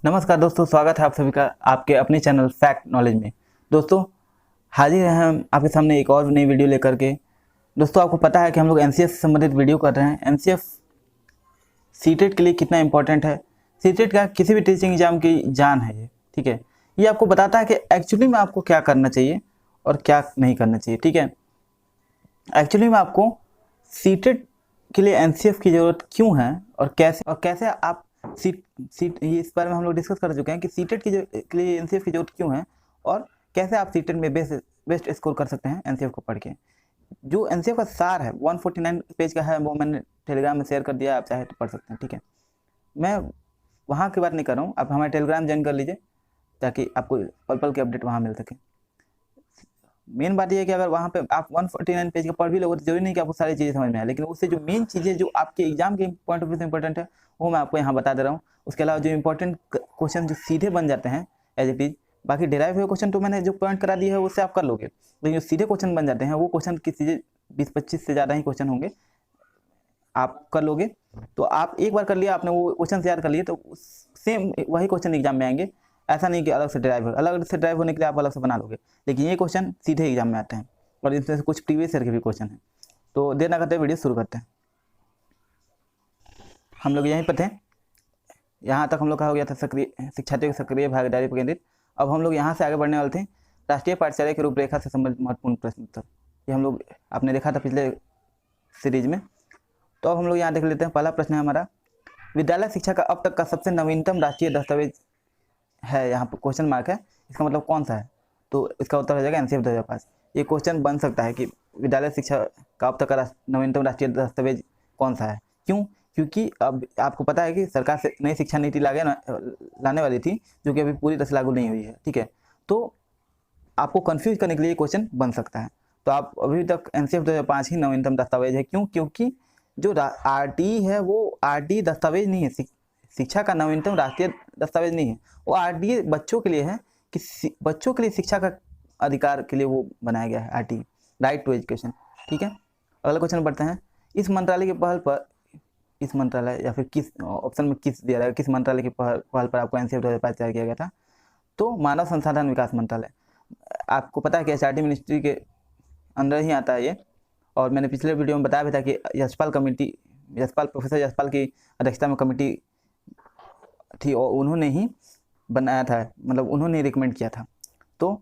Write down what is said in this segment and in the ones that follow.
नमस्कार दोस्तों, स्वागत है आप सभी का आपके अपने चैनल फैक्ट नॉलेज में। दोस्तों, हाजिर हैं हम आपके सामने एक और नई वीडियो लेकर के। दोस्तों, आपको पता है कि हम लोग एनसीएफ से संबंधित वीडियो कर रहे हैं। एनसीएफ सीटेट के लिए कितना इंपॉर्टेंट है। सीटेट का किसी भी टीचिंग एग्जाम की जान है ये, ठीक है। ये आपको बताता है कि एक्चुअली में आपको क्या करना चाहिए और क्या नहीं करना चाहिए, ठीक है। एक्चुअली में आपको सीटेट के लिए एनसीएफ की ज़रूरत क्यों है और कैसे आप सीट इस बारे में हम लोग डिस्कस कर चुके हैं कि सीटेट की के लिए एनसीएफ की जरूरत क्यों है और कैसे आप सीटेट में बेस्ट स्कोर कर सकते हैं एनसीएफ को पढ़ के। जो एनसीएफ का सार है 149 पेज का है, वो मैंने टेलीग्राम में शेयर कर दिया, आप चाहे तो पढ़ सकते हैं, ठीक है। मैं वहाँ की बात नहीं कर रहा हूँ, आप हमारे टेलीग्राम ज्वाइन कर लीजिए ताकि आपको पल पल के अपडेट वहाँ मिल सके। मेन बात यह है कि अगर वहाँ पे आप 149 पेज का पढ़ भी लोगे तो जरूरी नहीं कि आपको सारी चीज़ें समझ में आए, लेकिन उससे जो मेन चीज़ें जो आपके एग्जाम के पॉइंट ऑफ व्यू से इंपॉर्टेंट है वो मैं आपको यहाँ बता दे रहा हूँ। उसके अलावा जो इंपॉर्टेंट क्वेश्चन जो सीधे बन जाते हैं एज इट इज, बाकी डिराइव हुए क्वेश्चन तो मैंने जो पॉइंट करा दिया है उससे आप कर लोगे, लेकिन जो सीधे क्वेश्चन बन जाते हैं वो क्वेश्चन की चीज़ें 20-25 से ज़्यादा ही क्वेश्चन होंगे, आप कर लोगे। तो आप एक बार कर लिया, आपने वो क्वेश्चन तैयार कर लिए तो सेम वही क्वेश्चन एग्जाम में आएंगे। ऐसा नहीं कि अलग से ड्राइव होने के लिए आप अलग से बना लोगे, लेकिन ये क्वेश्चन सीधे एग्जाम में आते हैं और इसमें से कुछ प्रीवियस ईयर के भी क्वेश्चन हैं। तो देर ना करते वीडियो शुरू करते हैं। हम लोग यहीं पर थे, यहाँ तक हम लोग का हो गया था शिक्षार्थियों की सक्रिय भागीदारी पर केंद्रित। अब हम लोग यहाँ से आगे बढ़ने वाले थे राष्ट्रीय पाठ्यचर्या की रूपरेखा से संबंधित महत्वपूर्ण प्रश्न उत्तर। ये हम लोग आपने देखा था पिछले सीरीज में। तो अब हम लोग यहाँ देख लेते हैं। पहला प्रश्न है हमारा, विद्यालय शिक्षा का अब तक का सबसे नवीनतम राष्ट्रीय दस्तावेज है, यहाँ पर क्वेश्चन मार्क है, इसका मतलब कौन सा है? तो इसका उत्तर हो जाएगा एनसीएफ 2005। ये क्वेश्चन बन सकता है कि विद्यालय शिक्षा का अब तक का नवीनतम राष्ट्रीय दस्तावेज कौन सा है। क्यों? क्योंकि अब आपको पता है कि सरकार से नई शिक्षा नीति लाने वाली थी, जो कि अभी पूरी तरह से लागू नहीं हुई है, ठीक है। तो आपको कंफ्यूज करने के लिए क्वेश्चन बन सकता है। तो आप अभी तक एनसीएफ 2005 ही नवीनतम दस्तावेज है। क्यों? क्योंकि जो आरटी है वो आरटी दस्तावेज नहीं है, शिक्षा का नवीनतम राष्ट्रीय दस्तावेज नहीं है। वो आरटीए बच्चों के लिए है कि बच्चों के लिए शिक्षा का अधिकार के लिए वो बनाया गया है, आरटी, राइट टू एजुकेशन, ठीक है। अगला क्वेश्चन बढ़ते हैं। इस मंत्रालय की पहल पर, इस मंत्रालय या फिर किस ऑप्शन में किस दिया रहेगा, किस मंत्रालय की पहल पर आपको एनसीएफ 2005 तैयार किया गया था? तो मानव संसाधन विकास मंत्रालय। आपको पता है कि एचआरडी मिनिस्ट्री के अंदर ही आता है ये, और मैंने पिछले वीडियो में बताया भी था कि प्रोफेसर यशपाल की अध्यक्षता में कमेटी थी और उन्होंने ही बनाया था, मतलब उन्होंने रिकमेंड किया था। तो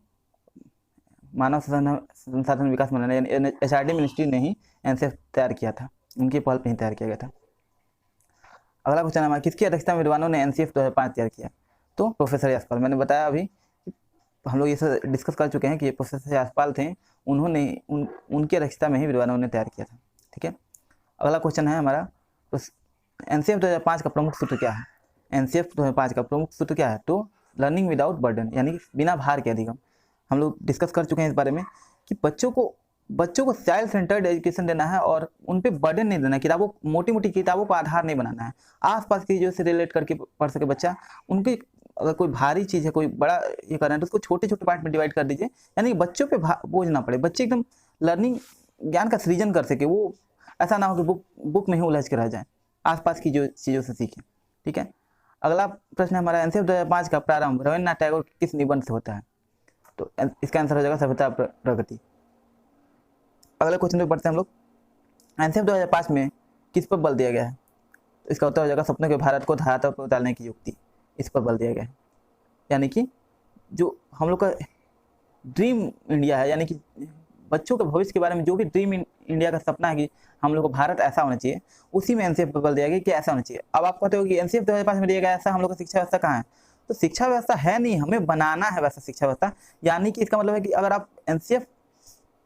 मानव संसाधन विकास मंत्रालय यानी एचआरडी मिनिस्ट्री ने ही एनसीएफ तैयार किया था, उनकी पहल पर ही तैयार किया गया था। अगला क्वेश्चन हमारा, किसकी अध्यक्षता में विद्वानों ने एनसीएफ 2005 तैयार किया? तो प्रोफेसर यशपाल। मैंने बताया अभी, हम लोग ये सब डिस्कस कर चुके हैं कि प्रोफेसर यशपाल थे, उन्होंने उनकी अध्यक्षता में ही विद्वानों ने तैयार किया था, ठीक है। अगला क्वेश्चन है हमारा, तो एनसीएफ 2005 का प्रमुख सूत्र क्या है? एनसीएफ 2005 का प्रमुख सूत्र क्या है? तो लर्निंग विदाउट बर्डन, यानी कि बिना भार के अधिगम। हम लोग डिस्कस कर चुके हैं इस बारे में कि बच्चों को चाइल्ड सेंटर्ड एजुकेशन देना है और उन पे बर्डन नहीं देना है। मोटी मोटी किताबों पर आधार नहीं बनाना है। आसपास की चीज़ों से रिलेट करके पढ़ सके बच्चा। उनकी अगर कोई भारी चीज़ है, कोई बड़ा ये कर रहे हैं, तो उसको छोटे छोटे पार्ट में डिवाइड कर दीजिए, यानी कि बच्चों पे बोझ ना पड़े, बच्चे एकदम लर्निंग ज्ञान का सृजन कर सके। वो ऐसा ना हो कि बुक में ही उलझ के रह जाए, आसपास की जो चीज़ों से सीखें, ठीक है। अगला प्रश्न हमारा, एनसीएफ 2005 का प्रारंभ रविन्द्रनाथ टैगोर किस निबंध से होता है? तो इसका आंसर हो जाएगा सभ्यता प्रगति। अगले क्वेश्चन पे बढ़ते हैं हम लोग। एनसीएफ 2005 में किस पर बल दिया गया है? तो इसका उत्तर हो जाएगा सपनों के भारत को धरातल पर उतारने की युक्ति, इस पर बल दिया गया है। यानी कि जो हम लोग का ड्रीम इंडिया है, यानी कि बच्चों के भविष्य के बारे में जो भी ड्रीम इंडिया का सपना है कि हम लोग को भारत ऐसा होना चाहिए, उसी में एनसीएफ पर बल दिया गया कि ऐसा होना चाहिए। अब आप कहते हो कि एनसीएफ 2005 में दिया गया ऐसा, हम लोग का शिक्षा व्यवस्था कहाँ है? तो शिक्षा व्यवस्था है नहीं, हमें बनाना है वैसा शिक्षा व्यवस्था। यानी कि इसका मतलब है कि अगर आप एनसीएफ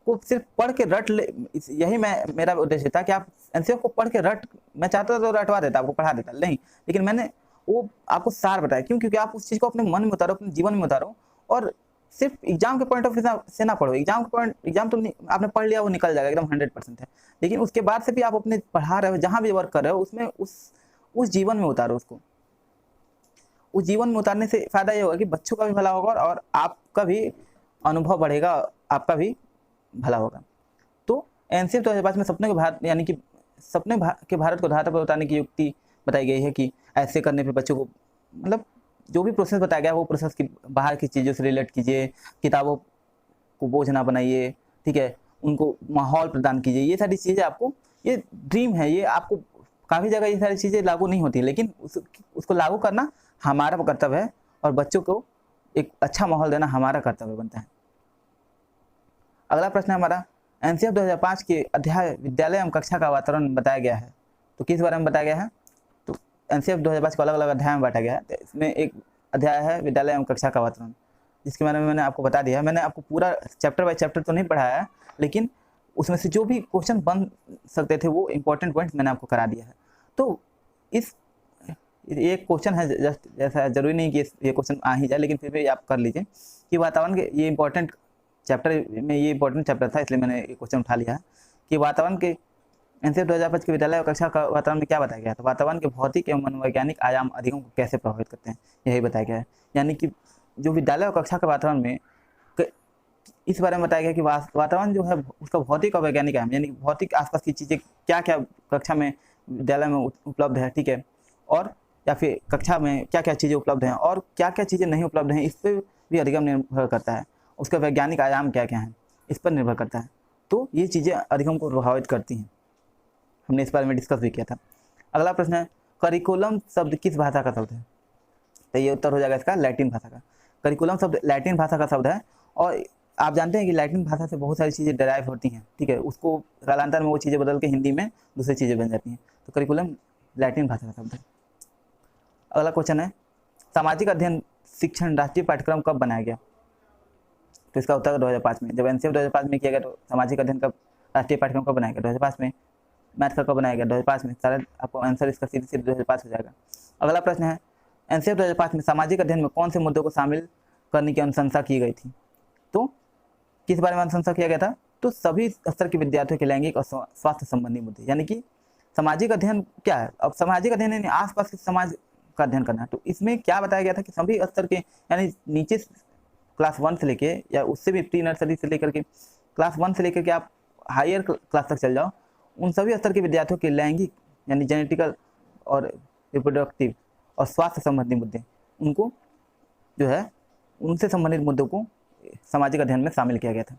को सिर्फ पढ़ के रट ले, यही मेरा उद्देश्य था कि आप एनसीएफ को पढ़ के मैं चाहता था तो रटवा देता, आपको पढ़ा देता, नहीं, लेकिन मैंने वो आपको सार बताया। क्यों? क्योंकि आप उस चीज़ को अपने मन में उतारो, अपने जीवन में उतारो, और सिर्फ एग्जाम के पॉइंट ऑफ व्यू से ना पढ़ो। एग्जाम तो आपने पढ़ लिया, वो निकल जाएगा, एकदम 100% है, लेकिन उसके बाद से भी आप अपने पढ़ा रहे हो, जहाँ भी वर्क कर रहे हो, उसमें उस जीवन में उतारो उसको। उस जीवन में उतारने से फायदा ये होगा कि बच्चों का भी भला होगा और आपका भी अनुभव बढ़ेगा, आपका भी भला होगा। तो एनसीएफ 2005 में सपने के भारत, यानी कि के भारत को धरातल पर उतारने की युक्ति बताई गई है कि ऐसे करने पे बच्चों को, मतलब जो भी प्रोसेस बताया गया है वो प्रोसेस की बाहर की चीज़ों से रिलेट कीजिए, किताबों को बोझ ना बनाइए, ठीक है, उनको माहौल प्रदान कीजिए। ये सारी चीज़ें आपको, ये ड्रीम है, ये आपको काफ़ी जगह ये सारी चीज़ें लागू नहीं होती, लेकिन उसको लागू करना हमारा कर्तव्य है और बच्चों को एक अच्छा माहौल देना हमारा कर्तव्य बनता है। अगला प्रश्न है हमारा, एनसीएफ 2005 के अध्याय विद्यालय एवं कक्षा का वातावरण बताया गया है, तो किस बारे में बताया गया है? तो एनसीएफ 2005 को अलग अलग अध्याय में बांटा गया है। तो इसमें एक अध्याय है विद्यालय एवं कक्षा का वातावरण, जिसके बारे में मैंने आपको बता दिया है। मैंने आपको पूरा चैप्टर बाय चैप्टर तो नहीं पढ़ाया है, लेकिन उसमें से जो भी क्वेश्चन बन सकते थे वो इंपॉर्टेंट पॉइंट्स मैंने आपको करा दिया है। तो इस ये क्वेश्चन है, जस्ट जैसा जरूरी नहीं कि ये क्वेश्चन आ ही जाए, लेकिन फिर भी आप कर लीजिए कि वातावरण के ये इंपॉर्टेंट चैप्टर में, ये इंपॉर्टेंट चैप्टर था इसलिए मैंने ये क्वेश्चन उठा लिया है कि वातावरण के एनसीएफ 2005 के विद्यालय और कक्षा का वातावरण में क्या बताया गया है? तो वातावरण के भौतिक एवं मनोवैज्ञानिक आयाम अधिकों को कैसे प्रभावित करते हैं, यही बताया गया है। यानी कि जो विद्यालय और कक्षा के वातावरण में इस बारे में बताया गया कि वातावरण जो है उसका भौतिक और वैज्ञानिक आयाम, यानी भौतिक आसपास की चीज़ें क्या क्या कक्षा में विद्यालय में उपलब्ध है, ठीक है, और या फिर कक्षा में क्या क्या चीज़ें उपलब्ध हैं और क्या क्या चीज़ें नहीं उपलब्ध हैं, इस पर भी अधिगम निर्भर करता है। उसका वैज्ञानिक आयाम क्या क्या है इस पर निर्भर करता है। तो ये चीज़ें अधिगम को प्रभावित करती हैं, हमने इस बारे में डिस्कस भी किया था। अगला प्रश्न है, करिकुलम शब्द किस भाषा का शब्द है? तो ये उत्तर हो जाएगा इसका लैटिन भाषा का। करिकुलम शब्द लैटिन भाषा का शब्द है और आप जानते हैं कि लैटिन भाषा से बहुत सारी चीज़ें डेराइव होती हैं, ठीक है, उसको कालांतर में वो चीज़ें बदल के हिंदी में दूसरी चीज़ें बन जाती हैं। तो करिकुलम लैटिन भाषा का शब्द है। अगला क्वेश्चन है, सामाजिक अध्ययन शिक्षण राष्ट्रीय पाठ्यक्रम कब बनाया गया? तो इसका उत्तर 2005 में। जब एनसीएफ 2005 में किया गया तो सामाजिक अध्ययन का राष्ट्रीय पाठ्यक्रम कब बनाया गया? 2005 में। मैथ का कब बनाया गया? 2005 में। सारा आपको आंसर इसका सीधे सीधे 2005 हो जाएगा। अगला प्रश्न है, एनसीएफ 2005 में सामाजिक अध्ययन में कौन से मुद्दों को शामिल करने की अनुशंसा की गई थी? तो किस बारे में अनुशंसा किया गया था? तो सभी स्तर के विद्यार्थियों के लैंगिक और स्वास्थ्य संबंधी मुद्दे, यानी कि सामाजिक अध्ययन क्या है? अब सामाजिक अध्ययन यानी आसपास के समाज का अध्ययन करना। तो इसमें क्या बताया गया था कि सभी स्तर के, यानी नीचे क्लास 1 से लेके या उससे भी प्री नर्सरी से लेकर के क्लास 1 से लेकर के आप हायर क्लास तक चल जाओ, उन सभी स्तर के विद्यार्थियों के लैंगिक यानी जेनेटिकल और रिप्रोडक्टिव और स्वास्थ्य संबंधी मुद्दे, उनको जो है उनसे संबंधित मुद्दों को सामाजिक अध्ययन में शामिल किया गया था।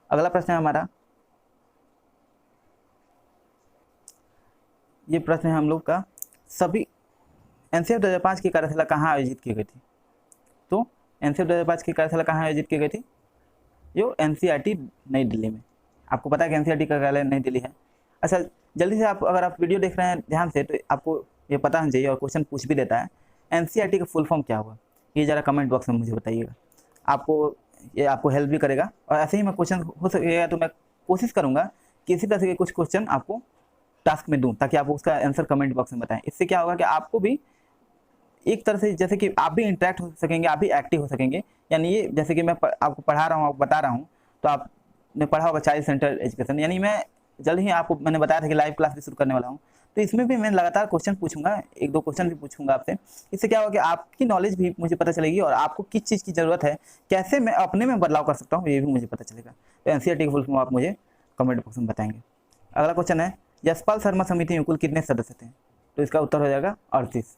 अगला प्रश्न है हमारा, ये प्रश्न है हम लोग का, सभी एनसीएफ 2005 की कार्यशाला कहाँ आयोजित की गई थी? तो एनसीएफ 2005 की कार्यशाला कहाँ आयोजित की गई थी? जो एनसीईआरटी नई दिल्ली में। आपको पता है कि एनसीईआरटी का कार्यालय नई दिल्ली है। अच्छा, जल्दी से आप अगर आप वीडियो देख रहे हैं ध्यान से तो आपको ये पता होना चाहिए और क्वेश्चन पूछ भी देता है, एनसीईआरटी का फुल फॉर्म क्या हुआ? ये ज़रा कमेंट बॉक्स में मुझे बताइएगा, ये आपको हेल्प भी करेगा। और ऐसे ही मैं क्वेश्चन हो सकेगा तो मैं कोशिश करूँगा कि इसी तरह के कुछ क्वेश्चन आपको टास्क में दूँ ताकि आप उसका आंसर कमेंट बॉक्स में बताएं। इससे क्या होगा कि आपको भी एक तरह से, जैसे कि आप भी इंटरेक्ट हो सकेंगे, आप भी एक्टिव हो सकेंगे। यानी ये जैसे कि मैं आपको पढ़ा रहा हूँ, आपको बता रहा हूँ, तो आपने पढ़ा होगा चाइल्ड सेंटर एजुकेशन, यानी मैं जल्द ही आपको मैंने बताया था कि लाइव क्लास भी शुरू करने वाला हूँ। तो इसमें भी मैं लगातार क्वेश्चन पूछूंगा, एक दो क्वेश्चन भी पूछूंगा आपसे। इससे क्या होगा कि आपकी नॉलेज भी मुझे पता चलेगी और आपको किस चीज़ की ज़रूरत है, कैसे मैं अपने में बदलाव कर सकता हूँ, ये भी मुझे पता चलेगा। तो एनसीईआरटी का फुल फॉर्म आप मुझे कमेंट बॉक्स में बताएंगे। अगला क्वेश्चन है, यशपाल शर्मा समिति में कुल कितने सदस्य थे? तो इसका उत्तर हो जाएगा 38।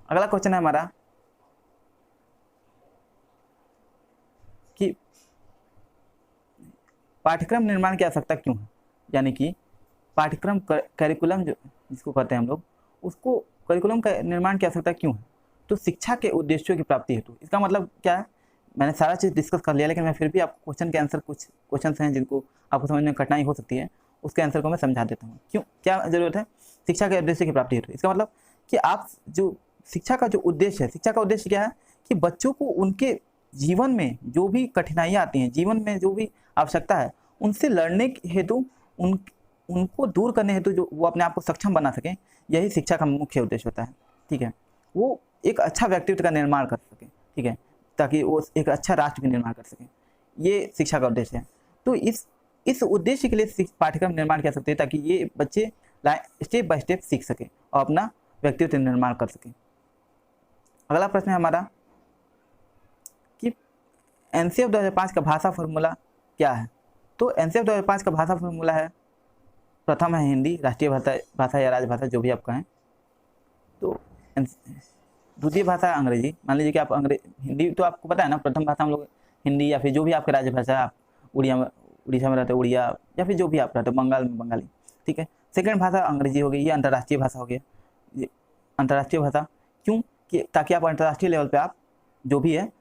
अगला क्वेश्चन है हमारा कि पाठ्यक्रम निर्माण की आवश्यकता क्यों है? यानी कि पाठ्यक्रम करिकुलम जो जिसको कहते हैं हम लोग, उसको करिकुलम का निर्माण की आवश्यकता क्यों है? तो शिक्षा के उद्देश्यों की प्राप्ति हेतु। इसका मतलब क्या है? मैंने सारा चीज़ डिस्कस कर लिया, लेकिन मैं फिर भी आपको क्वेश्चन के आंसर, कुछ क्वेश्चन हैं जिनको आपको समझने में कठिनाई हो सकती है, उसके आंसर को मैं समझा देता हूँ। क्यों, क्या जरूरत है? शिक्षा के उद्देश्य की प्राप्ति हेतु। इसका मतलब कि आप जो शिक्षा का जो उद्देश्य है, शिक्षा का उद्देश्य क्या है कि बच्चों को उनके जीवन में जो भी कठिनाइयाँ आती हैं, जीवन में जो भी आवश्यकता है, उनसे लड़ने हेतु, उनको दूर करने हेतु जो वो अपने आप को सक्षम बना सकें, यही शिक्षा का मुख्य उद्देश्य होता है। ठीक है, वो एक अच्छा व्यक्तित्व का निर्माण कर सकें, ठीक है, ताकि वो एक अच्छा राष्ट्र का निर्माण कर सकें, ये शिक्षा का उद्देश्य है। तो इस उद्देश्य के लिए पाठ्यक्रम निर्माण कर सकते हैं ताकि ये बच्चे स्टेप बाय स्टेप सीख सकें और अपना व्यक्तित्व निर्माण कर सकें। अगला प्रश्न है हमारा कि एनसीएफ 2005 का भाषा फॉर्मूला क्या है? तो एनसीएफ 2005 का भाषा फॉर्मूला है, प्रथम है हिंदी, राष्ट्रीय भाषा या राजभाषा, जो भी आप कहें। तो द्वितीय भाषा है अंग्रेजी। मान लीजिए कि आप हिंदी तो आपको पता है ना, प्रथम भाषा हम लोग हिंदी, या फिर जो भी आपके राज्य भाषा है, आप उड़िया में, उड़ीसा में रहते हो उड़िया, या फिर जो भी आप रहते हो बंगाल में बंगाली, ठीक है। सेकंड भाषा अंग्रेजी हो गई, ये अंतर्राष्ट्रीय भाषा हो गया। ये अंतर्राष्ट्रीय भाषा क्यों, कि ताकि आप अंतर्राष्ट्रीय लेवल पे आप जो भी है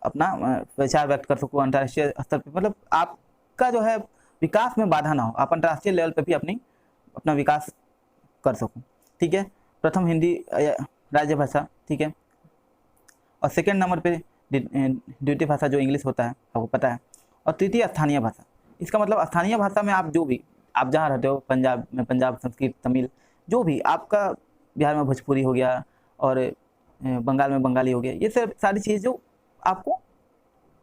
अपना विचार व्यक्त कर सको अंतर्राष्ट्रीय स्तर पे, मतलब आपका जो है विकास में बाधा ना हो, आप अंतर्राष्ट्रीय लेवल पे भी अपना विकास कर सको, ठीक है। प्रथम हिंदी राज्य भाषा, ठीक है। और सेकंड नंबर पे द्वितीय भाषा जो इंग्लिश होता है, आपको पता है। और तृतीय स्थानीय भाषा। इसका मतलब स्थानीय भाषा में आप जो भी, आप जहाँ रहते हो, पंजाब में पंजाब संस्कृत, तमिल, जो भी आपका, बिहार में भोजपुरी हो गया, और बंगाल में बंगाली हो गया, ये सब सारी चीज़ जो आपको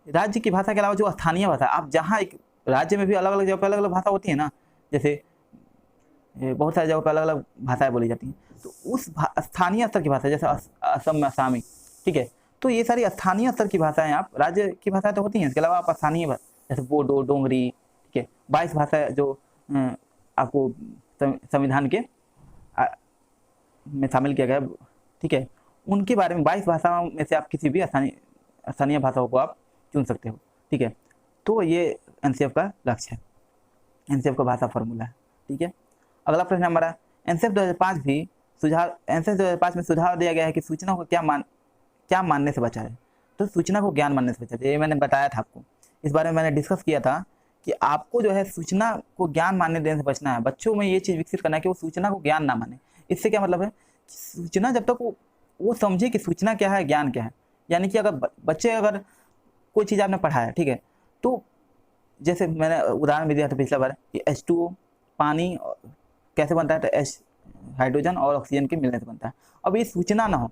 राज्य की भाषा के अलावा जो स्थानीय भाषा, आप जहाँ एक राज्य में भी अलग अलग जगह पर अलग अलग भाषा होती है ना, जैसे बहुत सारी जगहों पर अलग अलग भाषाएं बोली जाती हैं, तो उस स्थानीय स्तर की भाषा, जैसे असम में असामी, ठीक है। तो ये सारी स्थानीय स्तर की भाषाएं, आप राज्य की भाषाएं तो होती हैं, इसके अलावा आप स्थानीय भाषा जैसे बोडो, डोंगरी, ठीक है, 22 भाषा जो आपको संविधान के में शामिल किया गया, ठीक है, उनके बारे में 22 भाषाओं में से आप किसी भी स्थानीय भाषाओं को आप चुन सकते हो, ठीक है। तो ये एनसीएफ का लक्ष्य है, एनसीएफ का भाषा फॉर्मूला है, ठीक है। अगला प्रश्न हमारा, एनसीएफ 2005 भी सुझाव, एनसीएफ 2005 में सुझाव दिया गया है कि सूचना को क्या मानने से बचा है। तो सूचना को ज्ञान मानने से बचा है, ये मैंने बताया था आपको, इस बारे में मैंने डिस्कस किया था कि आपको जो है सूचना को ज्ञान मानने देने से बचना है। बच्चों में ये चीज़ विकसित करना है कि वो सूचना को ज्ञान ना माने। इससे क्या मतलब है, सूचना जब तक वो समझे कि सूचना क्या है, ज्ञान क्या है। यानी कि अगर बच्चे, अगर कोई चीज़ आपने पढ़ा है, ठीक है, तो जैसे मैंने उदाहरण भी दिया था पिछला बार कि H2O पानी कैसे बनता है, तो H हाइड्रोजन और ऑक्सीजन के मिलने से बनता है। अब ये सूचना ना हो,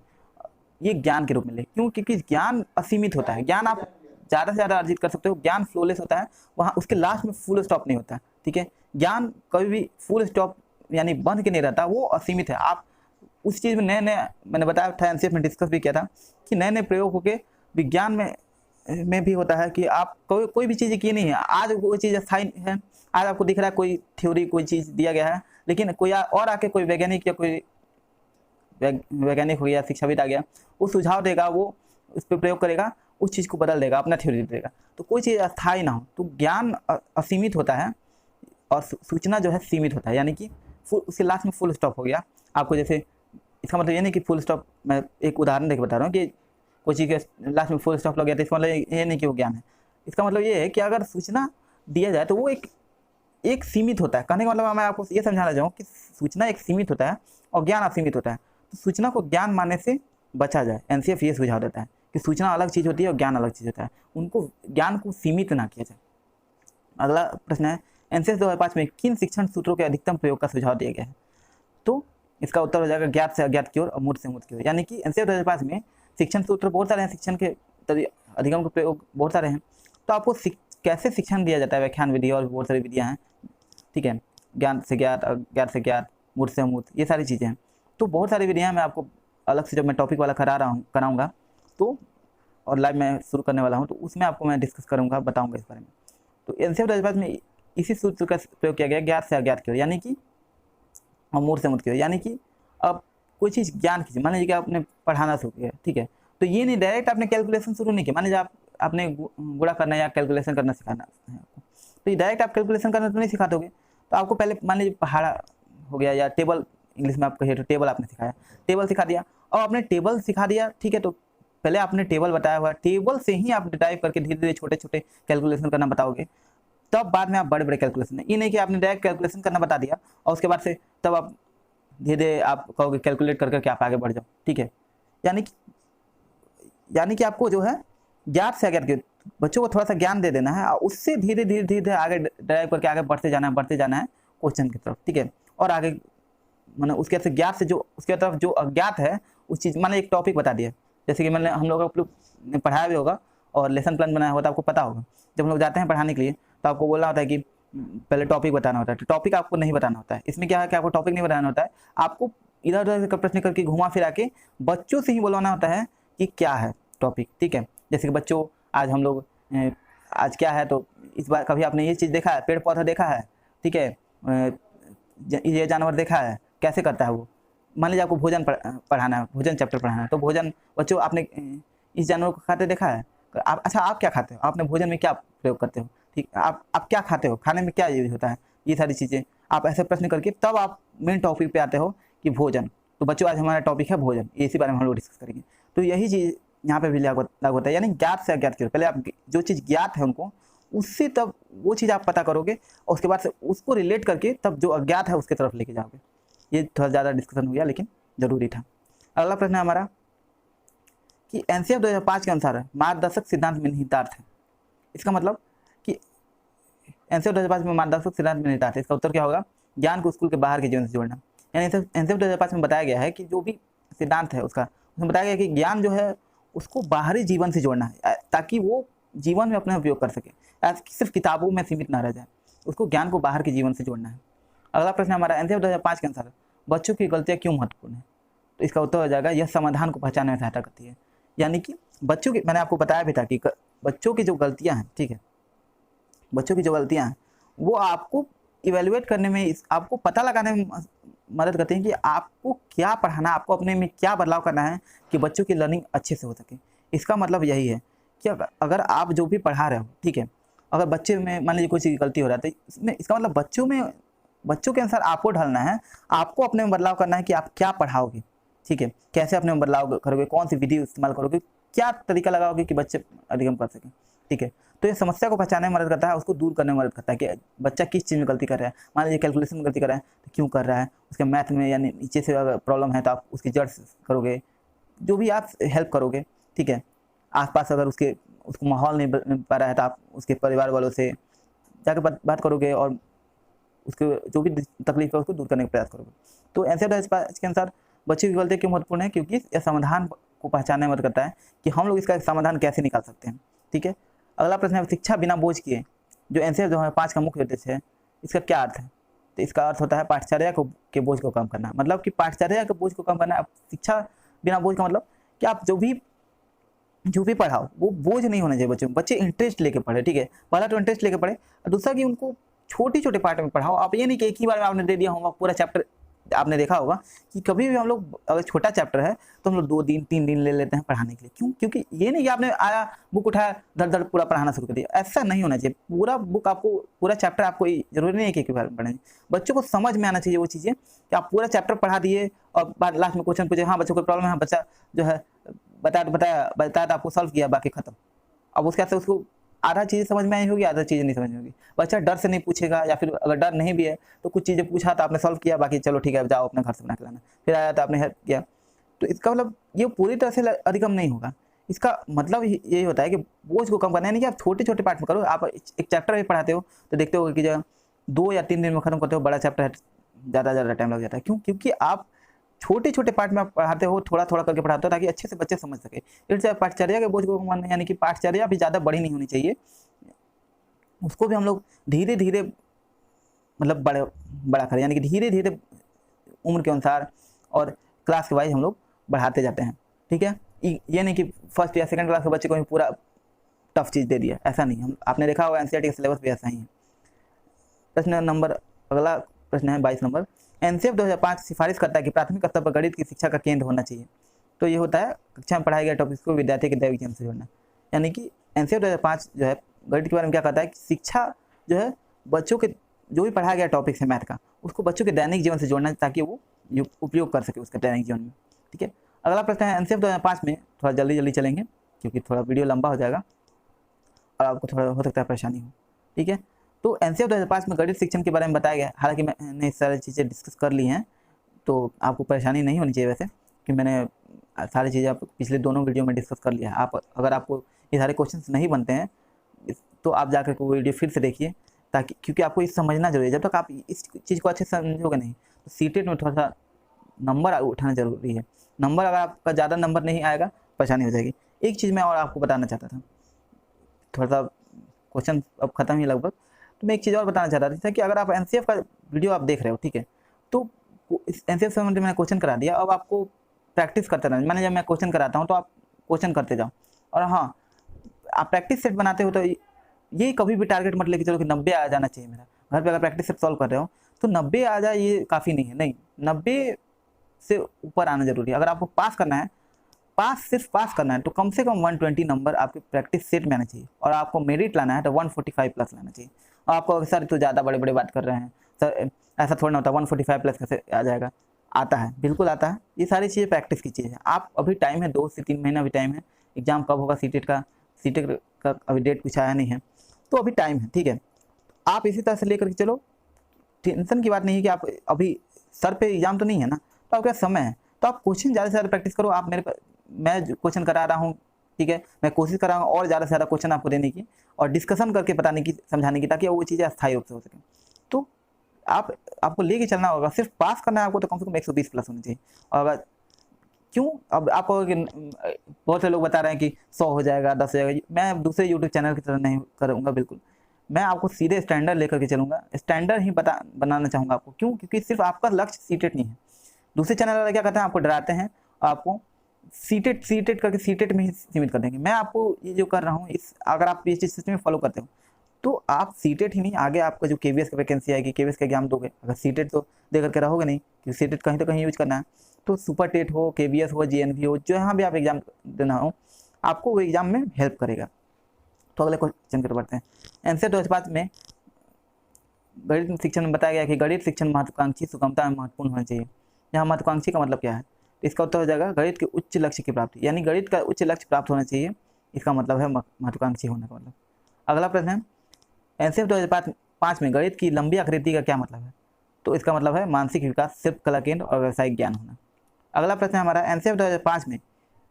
ये ज्ञान के रूप में ले, क्यों, क्योंकि ज्ञान असीमित होता है, ज्ञान आप ज़्यादा से ज़्यादा अर्जित कर सकते हो, ज्ञान फ्लोलेस होता है, वहाँ उसके लास्ट में फुल स्टॉप नहीं होता है, ठीक है। ज्ञान कभी भी फुल स्टॉप यानी बंद के नहीं रहता, वो असीमित है। आप उस चीज़ में नए नए, मैंने बताया था, एनसीएफ में डिस्कस भी किया था कि नए नए प्रयोग होकर विज्ञान में भी होता है कि आप कोई भी चीज़ की नहीं है, आज कोई चीज़ अस्थायी है, आज आपको दिख रहा है कोई थ्योरी, कोई चीज़ दिया गया है, लेकिन कोई और आके कोई वैज्ञानिक या कोई वैज्ञानिक हो गया, शिक्षाविद आ गया, वो सुझाव देगा, वो उस पर प्रयोग करेगा, उस चीज़ को बदल देगा, अपना थ्योरी देगा। तो कोई चीज़ अस्थायी ना हो, तो ज्ञान असीमित होता है और सूचना जो है सीमित होता है, यानी कि उसके लास्ट में फुल स्टॉप हो गया। आपको जैसे, इसका मतलब ये नहीं कि फुल स्टॉप, मैं एक उदाहरण देकर बता रहा हूँ कि कोई चीज़ के लास्ट में फुल स्टॉप लग गया, तो इसका मतलब ये नहीं कि वो ज्ञान है। इसका मतलब ये है कि अगर सूचना दिया जाए तो वो एक सीमित होता है। कहने का मतलब मैं आपको ये समझाना चाहूँ कि सूचना एक सीमित होता है और ज्ञान असीमित होता है। तो सूचना को ज्ञान मानने से बचा जाए, एनसीएफ ये सुझाव देता है कि सूचना अलग चीज़ होती है और ज्ञान अलग चीज़ होता है, उनको ज्ञान को सीमित ना किया जाए। अगला प्रश्न है, एनसीएफ 2005 में किन शिक्षण सूत्रों के अधिकतम प्रयोग का सुझाव दिया गया है। तो इसका उत्तर हो जाएगा ज्ञात से अज्ञात की ओर और मूर्त से मूर्त की ओर। यानी कि एनसीएफ 2005 में शिक्षण सूत्र बहुत सारे हैं, शिक्षण के अधिगम के प्रयोग बहुत सारे हैं। तो आपको कैसे शिक्षण दिया जाता है, व्याख्यान विधि और बहुत सारी विधियाँ हैं, ठीक है, ज्ञान से ज्ञात, अज्ञात से ज्ञात, मूर्त से मूर्त, ये सारी चीज़ें हैं। तो बहुत सारी विधियाँ मैं आपको अलग से जब मैं टॉपिक वाला कराऊंगा तो, और लाइव में शुरू करने वाला हूँ, तो उसमें आपको मैं डिस्कस करूँगा, बताऊँगा इस बारे में। तो एनसीएफ 2005 में इसी सूत्र का प्रयोग किया गया, ज्ञात से अज्ञात की ओर, यानी कि और मूर्त से मूर्त की ओर। यानी कि अब कोई चीज़ ज्ञान की, मान लीजिए कि आपने पढ़ाना शुरू किया, ठीक है, तो ये नहीं डायरेक्ट आपने कैलकुलेशन शुरू नहीं किया। मान लीजिए आपने गुणा करना या कैलकुलेशन करना सिखाना है आपको, तो ये डायरेक्ट आप कैलकुलेशन करना तो नहीं सिखा दोगे। तो आपको पहले मान लीजिए पहाड़ा हो गया, या टेबल, इंग्लिश में आप कहिए तो टेबल आपने सिखाया, टेबल सिखा दिया, और आपने टेबल सिखा दिया, ठीक है, तो पहले आपने टेबल बताया हुआ, टेबल से ही आप डिराइव करके धीरे धीरे छोटे छोटे कैलकुलेशन करना बताओगे, तब बाद में आप बड़े बड़े कैलकुलेशन, ये नहीं कि आपने डायरेक्ट कैलकुलेशन करना बता दिया और उसके बाद से तब आप धीरे धीरे आप कहोगे कैलकुलेट कर करके आप आगे बढ़ जाओ, ठीक है। यानी कि आपको जो है ज्ञात से अज्ञात के, बच्चों को थोड़ा सा ज्ञान दे देना है और उससे धीरे धीरे आगे ड्राइव करके आगे बढ़ते जाना है क्वेश्चन की तरफ, ठीक है। और आगे मैंने उसके से ज्ञात से जो उसके तरफ जो अज्ञात है उस चीज़, मैंने एक टॉपिक बता दिया, जैसे कि मैंने हम लोग ने पढ़ाया भी होगा और लेसन प्लान बनाया होता है, आपको पता होगा। जब हम लोग जाते हैं पढ़ाने के लिए तो आपको बोलना होता है कि पहले टॉपिक बताना होता है, तो टॉपिक आपको नहीं बताना होता है। इसमें क्या है कि आपको टॉपिक नहीं बताना होता है, आपको इधर उधर का प्रश्न करके घुमा फिरा के बच्चों से ही बोलवाना होता है कि क्या है टॉपिक, ठीक है। जैसे कि बच्चों, आज हम लोग आज क्या है, तो इस बार कभी आपने ये चीज़ देखा है, पेड़ पौधा देखा है, ठीक है, ये जानवर देखा है, कैसे करता है वो, मान लीजिए आपको भोजन पढ़ाना है, भोजन चैप्टर पढ़ाना है, तो भोजन बच्चों आपने इस जानवर को खाते देखा है? आप अच्छा आप क्या खाते हो? आपने भोजन में क्या प्रयोग करते हो? ठीक, आप क्या खाते हो? खाने में क्या यूज होता है? ये सारी चीज़ें आप ऐसे प्रश्न करके तब आप मेन टॉपिक पे आते हो कि भोजन। तो बच्चों आज हमारा टॉपिक है भोजन, इसी बारे में हम लोग डिस्कस करेंगे। तो यही चीज़ यहाँ पे भी लागू होता है, यानी ज्ञात से अज्ञात की ओर। पहले आप जो चीज़ ज्ञात है उनको, उससे तब वो चीज़ आप पता करोगे और उसके बाद से उसको रिलेट करके तब जो अज्ञात है उसकी तरफ लेके जाओगे। ये थोड़ा ज़्यादा डिस्कशन हो गया लेकिन ज़रूरी था। अगला प्रश्न है हमारा कि एनसीएफ 2005 के अनुसार मार्गदर्शक सिद्धांत में निहितार्थ है। इसका मतलब कि एनसीएफ 2005 में मार्गदर्शक सिद्धांत में निहितार्थ है, इसका उत्तर क्या होगा? ज्ञान को स्कूल के बाहर के जीवन से जोड़ना। यानी एनसीएफ 2005 में बताया गया है कि जो भी सिद्धांत है उसका, उसमें बताया गया है कि ज्ञान जो है उसको बाहरी जीवन से जोड़ना है ताकि वो जीवन में अपना उपयोग कर सके, सिर्फ किताबों में सीमित ना रह जाए, उसको ज्ञान को बाहर के जीवन से जोड़ना है। अगला प्रश्न हमारा एनसीएफ 2005 के अनुसार बच्चों की गलतियाँ क्यों महत्वपूर्ण है? तो इसका उत्तर हो जाएगा यह समाधान को पहचानने में सहायता करती है। यानी कि बच्चों की, मैंने आपको बताया भी था कि बच्चों की जो गलतियाँ हैं, ठीक है, बच्चों की जो गलतियाँ हैं वो आपको इवेल्युएट करने में, आपको पता लगाने में मदद करती हैं कि आपको क्या पढ़ाना, आपको अपने में क्या बदलाव करना है कि बच्चों की लर्निंग अच्छे से हो सके। इसका मतलब यही है कि अगर आप जो भी पढ़ा रहे हो, ठीक है, अगर बच्चे में मान लीजिए कोई चीज़ गलती हो रहा है तो इसमें इसका मतलब बच्चों के अनुसार आपको ढलना है, आपको अपने में बदलाव करना है कि आप क्या पढ़ाओगे, ठीक है, कैसे अपने में बदलाव करोगे, कौन सी विधि इस्तेमाल करोगे, क्या तरीका लगाओगे कि बच्चे अधिगम कर सकें, ठीक है। तो ये समस्या को पहचानने में मदद करता है, उसको दूर करने में मदद करता है कि बच्चा किस चीज़ में गलती कर रहा है। मान लीजिए कैलकुलेशन में गलती कर रहा है तो क्यों कर रहा है, उसके मैथ में यानी नीचे से अगर प्रॉब्लम है तो आप उसकी जड़ करोगे, जो भी आप हेल्प करोगे, ठीक है। आसपास अगर उसको माहौल नहीं मिल पा रहा है तो आप उसके परिवार वालों से जाकर बात करोगे और उसके जो भी तकलीफ है उसको दूर करने का प्रयास करोगे। तो एनसीएफ के अनुसार बच्चे की गलती क्यों महत्वपूर्ण है? क्योंकि यह समाधान को पहचानने में मदद करता है कि हम लोग इसका समाधान कैसे निकाल सकते हैं, ठीक है। अगला प्रश्न है शिक्षा बिना बोझ किए, जो एनसीएफ 2005 का मुख्य उद्देश्य है, इसका क्या अर्थ है? तो इसका अर्थ होता है पाठ्यचर्या के बोझ को कम करना। मतलब कि पाठ्यचर्या के बोझ को कम करना। शिक्षा बिना बोझ का मतलब कि आप जो भी पढ़ाओ वो बोझ नहीं होना चाहिए बच्चों में, बच्चे इंटरेस्ट लेके पढ़े, ठीक है। पहला तो इंटरेस्ट लेके पढ़े और दूसरा कि उनको छोटे छोटे पार्ट में पढ़ाओ। आप ये नहीं कि एक ही बार में आपने दे दिया होगा पूरा चैप्टर। आपने देखा होगा कि कभी भी हम लोग अगर छोटा चैप्टर है तो हम लोग 2 दिन 3 दिन ले लेते हैं पढ़ाने के लिए। क्यों? क्योंकि ये नहीं कि आपने आया बुक उठाया धड़ धड़ पूरा पढ़ाना शुरू कर दिया, ऐसा नहीं होना चाहिए। पूरा बुक आपको, पूरा चैप्टर आपको जरूरी नहीं है कि एक बार पढ़ें। बच्चों को समझ में आना चाहिए वो चीज़ें कि आप पूरा चैप्टर पढ़ा दिए और बाद लास्ट में क्वेश्चन पूछे, हाँ बच्चों को प्रॉब्लम है, बच्चा जो है बताया तो आपको सॉल्व किया, बाकी खत्म। अब उसके बाद उसको आधा चीज़ समझ में आई होगी, आधा चीज़ नहीं समझ में होगी। बच्चा डर से नहीं पूछेगा, या फिर अगर डर नहीं भी है तो कुछ चीज़ें पूछा तो आपने सॉल्व किया, बाकी चलो ठीक है जाओ अपने घर से बना के लाना, फिर आया तो आपने हेल्प किया। तो इसका मतलब ये पूरी तरह से अधिगम नहीं होगा। इसका मतलब यही होता है कि बोझ को कम करना, यानी कि आप छोटे छोटे पार्ट में करो। आप एक चैप्टर भी पढ़ाते हो तो देखते हो कि जब 2 या 3 दिन में खत्म करते हो, बड़ा चैप्टर है ज़्यादा टाइम लग जाता है। क्यों? क्योंकि आप छोटे छोटे पार्ट में पढ़ाते हो, थोड़ा थोड़ा करके पढ़ाते हो ताकि अच्छे से बच्चे समझ सके। इसलिए पाठ्यचर्या के बोझ को कम करना, यानी कि पाठ्यचर्या भी ज़्यादा बड़ी नहीं होनी चाहिए, उसको भी हम लोग धीरे धीरे मतलब बड़ा करें, यानी कि धीरे धीरे उम्र के अनुसार और क्लास के वाइज हम लोग बढ़ाते जाते हैं, ठीक है। ये नहीं कि फर्स्ट या सेकंड क्लास के बच्चे को ही पूरा टफ चीज़ दे दिया, ऐसा नहीं। हम आपने देखा होगा एनसीईआरटी का सिलेबस भी ऐसा ही है। अगला प्रश्न है 22 नंबर। एनसीएफ 2005 सिफारिश करता है कि प्राथमिक स्तर पर गणित की शिक्षा का केंद्र होना चाहिए। तो ये होता है कक्षा में पढ़ाए गए टॉपिक को विद्यार्थी के दैनिक जीवन से जोड़ना। यानी कि एनसीएफ 2005 जो है गणित के बारे में क्या कहता है कि शिक्षा जो है बच्चों के जो भी पढ़ाया गया टॉपिक है मैथ का, उसको बच्चों के दैनिक जीवन से जोड़ना ताकि वो उपयोग कर सके उसका दैनिक जीवन में, ठीक है। अगला प्रश्न है एनसीएफ 2005 में, थोड़ा जल्दी चलेंगे क्योंकि थोड़ा वीडियो लंबा हो जाएगा और आपको थोड़ा हो सकता है परेशानी हो, ठीक है। तो एनसीएफ 2005 में गणित शिक्षण के बारे में बताया गया। हालांकि मैंने सारी चीज़ें डिस्कस कर ली हैं तो आपको परेशानी नहीं होनी चाहिए वैसे, कि मैंने सारी चीज़ें आप पिछले दोनों वीडियो में डिस्कस कर लिया है। आप अगर आपको ये सारे क्वेश्चंस नहीं बनते हैं तो आप जाकर वो वीडियो फिर से देखिए, ताकि क्योंकि आपको ये समझना जरूरी है। जब तक आप इस चीज़ को अच्छे से समझोगे नहीं तो सीटेट में थोड़ा सा नंबर उठाना जरूरी है। नंबर अगर आपका ज़्यादा नंबर नहीं आएगा परेशानी हो जाएगी। एक चीज़ मैं और आपको बताना चाहता था, थोड़ा सा क्वेश्चन अब ख़त्म ही लगभग, तो मैं एक चीज़ और बताना चाहता था कि अगर आप एनसीएफ का वीडियो आप देख रहे हो, ठीक है, तो इस एनसीएफ से मैंने क्वेश्चन करा दिया, अब आपको प्रैक्टिस करते रहना। मैंने जब मैं क्वेश्चन कराता हूँ तो आप क्वेश्चन करते जाओ, और हाँ आप प्रैक्टिस सेट बनाते हो तो ये कभी भी टारगेट मत लेके चलो कि 90 आ जाना चाहिए मेरा। घर पे अगर प्रैक्टिस सेट सॉल्व कर रहे हो तो 90 आ जाए ये काफ़ी नहीं है, नहीं 90 से ऊपर आना जरूरी है। अगर आपको पास करना है, सिर्फ पास करना है, तो कम से कम 120 नंबर आपके प्रैक्टिस सेट में आना चाहिए। और आपको मेरिट लाना है तो 145 प्लस लाना चाहिए। और आपको सर तो ज़्यादा बड़े बड़े बात कर रहे हैं सर, ऐसा थोड़ा ना होता, 145 प्लस कैसे आ जाएगा? आता है, बिल्कुल आता है। ये सारी चीज़ें प्रैक्टिस की चीज़ है। आप अभी टाइम है, 2 से 3 महीना अभी टाइम है। एग्जाम कब होगा सीटेट का अभी डेट कुछ आया नहीं है, तो अभी टाइम है, ठीक है। आप इसी तरह से लेकर के चलो, टेंशन की बात नहीं है कि आप अभी सर पे एग्जाम तो नहीं है ना, तो आपके पास समय है, तो आप क्वेश्चन ज़्यादा से ज़्यादा प्रैक्टिस करो। आप मैं क्वेश्चन करा रहा हूँ, ठीक है, मैं कोशिश कर रहा हूँ और ज़्यादा से ज़्यादा क्वेश्चन आपको देने की और डिस्कशन करके बताने की, समझाने की, ताकि वो चीज़ें अस्थायी रूप से हो सकें। तो आपको लेके चलना होगा। सिर्फ पास करना है आपको तो कम से कम 120 प्लस होनी चाहिए। और अगर क्यों, अब आपको बहुत से लोग बता रहे हैं कि 100 हो जाएगा, 10 हो जाएगा, मैं दूसरे यूट्यूब चैनल की तरह नहीं करूँगा, बिल्कुल। मैं आपको सीधे स्टैंडर्ड लेकर के चलूँगा, स्टैंडर्ड ही बनाना चाहूँगा आपको। क्यों? क्योंकि सिर्फ आपका लक्ष्य सीटेट नहीं है। दूसरे चैनल वाले क्या करते हैं, आपको डराते हैं, आपको सीटेट करके सीटेट में ही सीमित कर देंगे। मैं आपको ये जो कर रहा हूँ, इस अगर आप पीएचडी सिस्टम में फॉलो करते हो तो आप सीटेट ही नहीं, आगे आपका जो केवीएस का वैकेंसी आएगी, केवीएस का एग्जाम दोगे, अगर सीटेट तो दे करके रहोगे नहीं, क्योंकि सीटेट कहीं तो कहीं यूज करना है, तो सुपर टेट हो, केवीएस हो, जीएनवी हो, जो यहाँ भी आप एग्जाम देना हो, आपको वो एग्जाम में हेल्प करेगा। तो अगले क्वेश्चन पर बढ़ते हैं। एनसेट 2005 में गणित शिक्षण में बताया गया कि गणित शिक्षण महत्वाकांक्षी सुगमता में महत्वपूर्ण होना चाहिए। यहाँ महत्वाकांक्षी का मतलब क्या है? इसका उत्तर हो जाएगा गणित के उच्च लक्ष्य की प्राप्ति, यानी गणित का उच्च लक्ष्य प्राप्त होना चाहिए, इसका मतलब है महत्वाकांक्षी होने का मतलब। अगला प्रश्न है, एनसीएफ 2005 में गणित की लंबी आकृति का क्या मतलब है? तो इसका मतलब है मानसिक विकास, शिल्प कला केंद्र और व्यावसायिक ज्ञान होना। अगला प्रश्न है हमारा, एनसीएफ 2005 में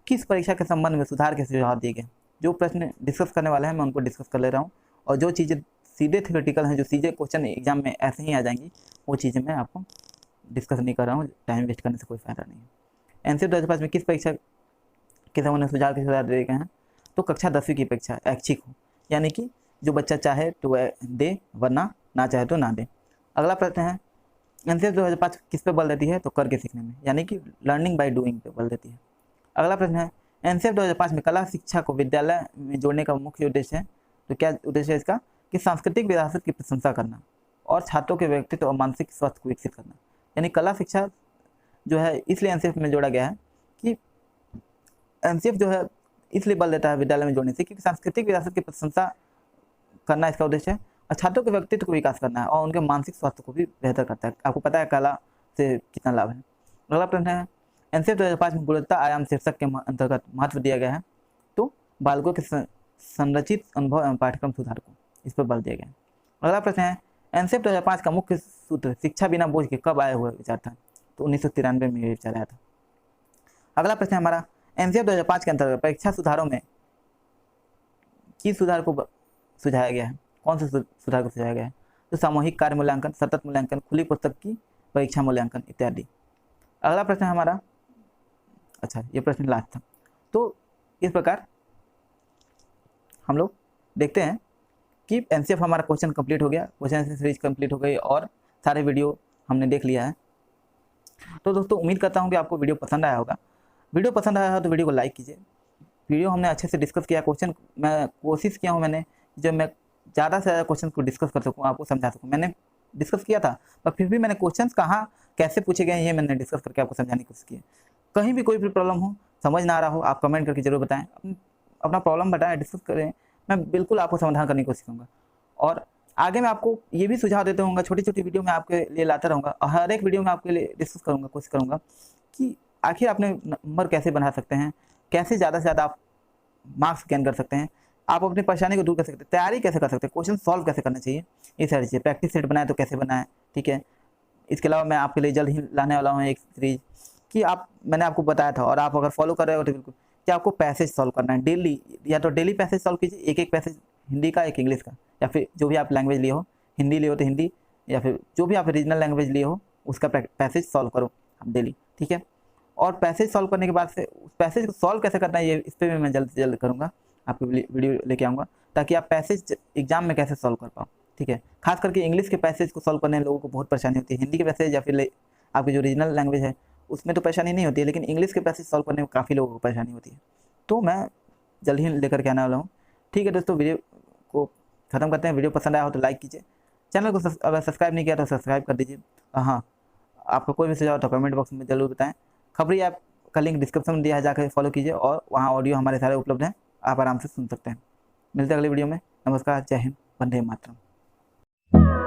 किस परीक्षा के संबंध में सुधार के सुझाव दिए गए? जो प्रश्न डिस्कस करने वाले हैं मैं उनको डिस्कस कर ले रहा हूँ, और जो चीज़ें सीधे थ्योरेटिकल हैं, जो सीधे क्वेश्चन एग्जाम में ऐसे ही आ जाएंगी, वो चीज़ें मैं आपको डिस्कस नहीं कर रहा हूँ, टाइम वेस्ट करने से कोई फायदा नहीं है। एनसीएफ 2005 में किस परीक्षा के संबंध में सुझाव के सुझाव दिए गए हैं? तो कक्षा 10वीं की परीक्षा ऐच्छिक हो, यानी कि जो बच्चा चाहे तो वह दे, वरना ना चाहे तो ना दे। अगला प्रश्न है, एनसीएफ 2005 किस पे बल देती है? तो करके सीखने में, यानी कि लर्निंग बाय डूइंग पे बल देती है। अगला प्रश्न है, एनसीएफ 2005 में कला शिक्षा को विद्यालय में जोड़ने का मुख्य उद्देश्य है? तो क्या उद्देश्य है इसका? कि सांस्कृतिक विरासत की प्रशंसा करना और छात्रों के व्यक्तित्व और मानसिक स्वास्थ्य को विकसित करना। यानी कला शिक्षा जो है इसलिए एनसीएफ में जोड़ा गया है कि एनसीएफ जो है इसलिए बल देता है विद्यालय में जोड़ने से, क्योंकि सांस्कृतिक विरासत की प्रशंसा करना इसका उद्देश्य है, और छात्रों के व्यक्तित्व को विकास करना है और उनके मानसिक स्वास्थ्य को भी बेहतर करता है। आपको पता है कला से कितना लाभ है। अगला प्रश्न है, एनसीएफ 2005 में गुणवत्ता आयाम शीर्षक के अंतर्गत महत्व दिया गया है? तो बालकों के संरचित अनुभव एवं पाठ्यक्रम सुधार को, इस पर बल दिया गया है। अगला प्रश्न है, एनसीएफ 2005 का मुख्य सूत्र शिक्षा बिना बोझ के कब आया हुआ विचार था? तो 1993 में ये विचार आया था। अगला प्रश्न है हमारा, एनसीएफ 2005 के अंतर्गत परीक्षा सुधारों में किस सुधार को सुझाया गया है? कौन से सुधार को सुझाया गया है? तो सामूहिक कार्य मूल्यांकन, सतत मूल्यांकन, खुली पुस्तक की परीक्षा मूल्यांकन इत्यादि। अगला प्रश्न है हमारा, अच्छा ये प्रश्न लास्ट था। तो इस प्रकार हम लोग देखते हैं कि एनसीएफ हमारा क्वेश्चन कंप्लीट हो गया, क्वेश्चन सीरीज कंप्लीट हो गई और सारे वीडियो हमने देख लिया है। तो दोस्तों उम्मीद करता हूँ कि आपको वीडियो पसंद आया होगा। वीडियो पसंद आया हो तो वीडियो को लाइक कीजिए। वीडियो हमने अच्छे से डिस्कस किया, क्वेश्चन मैं कोशिश किया हूँ मैंने जब मैं ज़्यादा से ज़्यादा क्वेश्चन को डिस्कस कर सकूँ, आपको समझा सकूँ। मैंने डिस्कस किया था, पर फिर भी मैंने क्वेश्चंस कहाँ कैसे पूछे गए ये मैंने डिस्कस करके आपको समझाने की कोशिश की है। कहीं भी कोई भी प्रॉब्लम हो, समझ ना आ रहा हो, आप कमेंट करके जरूर बताएं, अपना प्रॉब्लम बताएं, डिस्कस करें, मैं बिल्कुल आपको समाधान करने की कोशिश करूँगा। और आगे मैं आपको ये भी सुझाव देता रहूँगा, छोटी छोटी वीडियो में आपके लिए लाता रहूँगा, और हर एक वीडियो में आपके लिए डिस्कस करूँगा, कोशिश करूँगा कि आखिर आपने नंबर कैसे बना सकते हैं, कैसे ज़्यादा से ज़्यादा आप मार्क्स गेन कर सकते हैं, आप अपनी परेशानी को दूर कर सकते हैं, तैयारी कैसे कर सकते हैं, क्वेश्चन सॉल्व कैसे करना चाहिए, ये सारी चीज़ें। प्रैक्टिस सेट बनाए तो कैसे बनाए, ठीक है। इसके अलावा मैं आपके लिए जल्द ही लाने वाला हूँ एक सीरीज कि मैंने आपको बताया था और आप अगर फॉलो कर रहे हो तो बिल्कुल, कि आपको पैसेज सॉल्व करना है डेली, या तो डेली पैसेज सॉल्व कीजिए, एक एक पैसेज हिंदी का, एक इंग्लिश का, या फिर जो भी आप लैंग्वेज लिए हो, हिंदी लिए हो तो हिंदी, या फिर जो भी आप रीजनल लैंग्वेज लिए हो उसका पैसेज सॉल्व करो आप डेली, ठीक है। और पैसेज सॉल्व करने के बाद से उस पैसेज को सॉल्व कैसे करना है ये इस पर भी मैं जल्द से जल्द करूँगा, आपको वीडियो लेके आऊँगा, ताकि आप पैसेज एग्जाम में कैसे सॉल्व कर पाओ, ठीक है। खास करके इंग्लिश के पैसेज को सॉल्व करने में लोगों को बहुत परेशानी होती है। हिंदी के पैसेज या फिर आपकी जो रीजनल लैंग्वेज है उसमें तो परेशानी नहीं होती है, लेकिन इंग्लिश के पैसेज सॉल्व करने में काफ़ी लोगों को परेशानी होती है। तो मैं जल्द ही लेकर के आने वाला हूँ, ठीक है दोस्तों। वीडियो को ख़त्म करते हैं। वीडियो पसंद आया हो तो लाइक कीजिए, चैनल को अगर सब्सक्राइब नहीं किया तो सब्सक्राइब कर दीजिए। हाँ, आपको कोई भी सुझाव तो कमेंट बॉक्स में जरूर बताएं। खबरी ऐप का लिंक डिस्क्रिप्शन में दिया है, जाकर फॉलो कीजिए और वहाँ ऑडियो हमारे सारे उपलब्ध हैं, आप आराम से सुन सकते हैं। मिलते हैं अगली वीडियो में। नमस्कार, जय हिंद, वंदे मातरम।